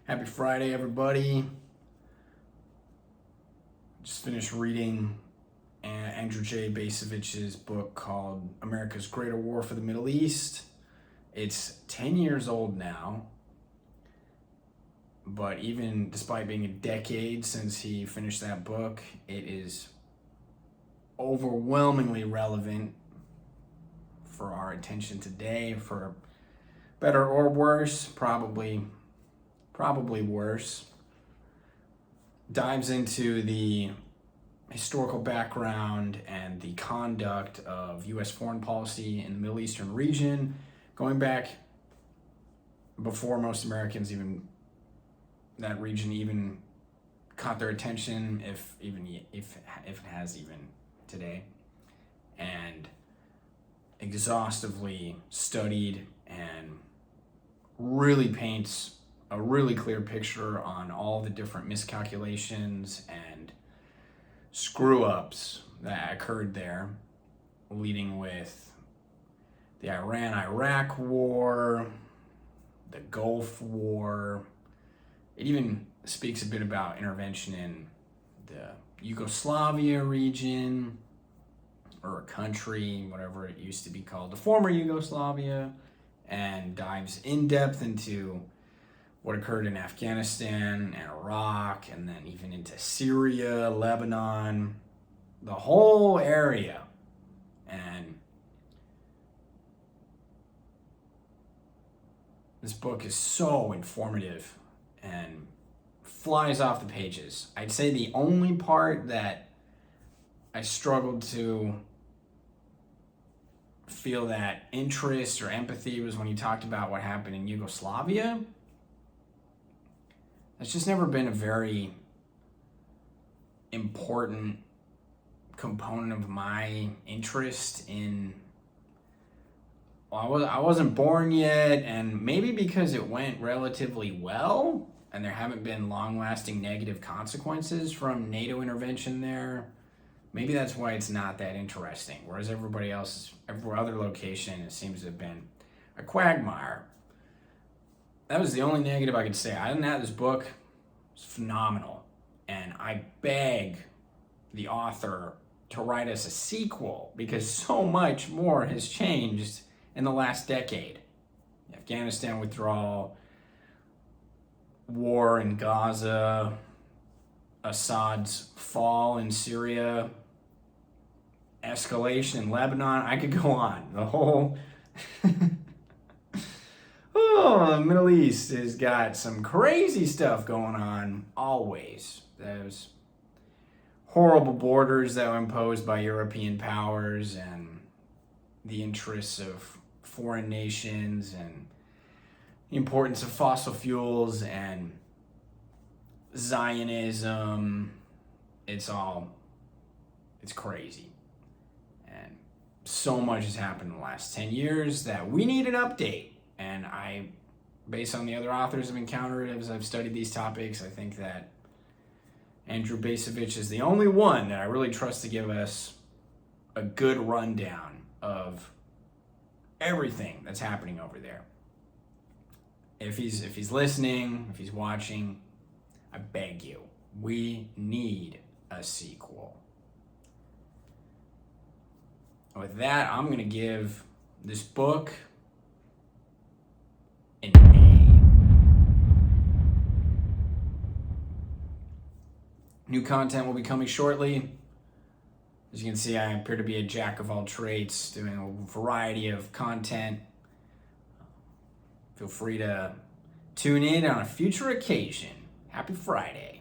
Happy Friday, everybody. Just finished reading Andrew J. Bacevich's book called America's Greater War for the Middle East. It's 10 years old now, but even despite being a decade since he finished that book, it is overwhelmingly relevant for our attention today, for better or worse, probably worse. Dives into the historical background and the conduct of U.S. foreign policy in the Middle Eastern region, going back before most Americans that region even caught their attention, if it has even today, and exhaustively studied and really paints a really clear picture on all the different miscalculations and screw-ups that occurred there, leading with the Iran-Iraq War, the Gulf War. It even speaks a bit about intervention in the Yugoslavia region, or a country, whatever it used to be called, the former Yugoslavia, and dives in depth into what occurred in Afghanistan and Iraq, and then even into Syria, Lebanon, the whole area. And this book is so informative and flies off the pages. I'd say the only part that I struggled to feel that interest or empathy was when he talked about what happened in Yugoslavia. That's just never been a very important component of my interest in. Well, I wasn't born yet, and maybe because it went relatively well and there haven't been long-lasting negative consequences from NATO intervention there, maybe that's why it's not that interesting. Whereas every other location, it seems to have been a quagmire. That was the only negative I could say. Other than that, this book is phenomenal. And I beg the author to write us a sequel, because so much more has changed in the last decade. Afghanistan withdrawal, war in Gaza, Assad's fall in Syria, escalation in Lebanon. I could go on. The whole the Middle East has got some crazy stuff going on always. There's horrible borders that were imposed by European powers and the interests of foreign nations, and the importance of fossil fuels and Zionism. It's crazy. And so much has happened in the last 10 years that we need an update. And I, based on the other authors I've encountered as I've studied these topics, I think that Andrew Bacevich is the only one that I really trust to give us a good rundown of everything that's happening over there. If he's listening, if he's watching, I beg you, we need a sequel. With that, I'm going to give this book an A. New content will be coming shortly. As you can see, I appear to be a jack of all trades, doing a variety of content. Feel free to tune in on a future occasion. Happy Friday.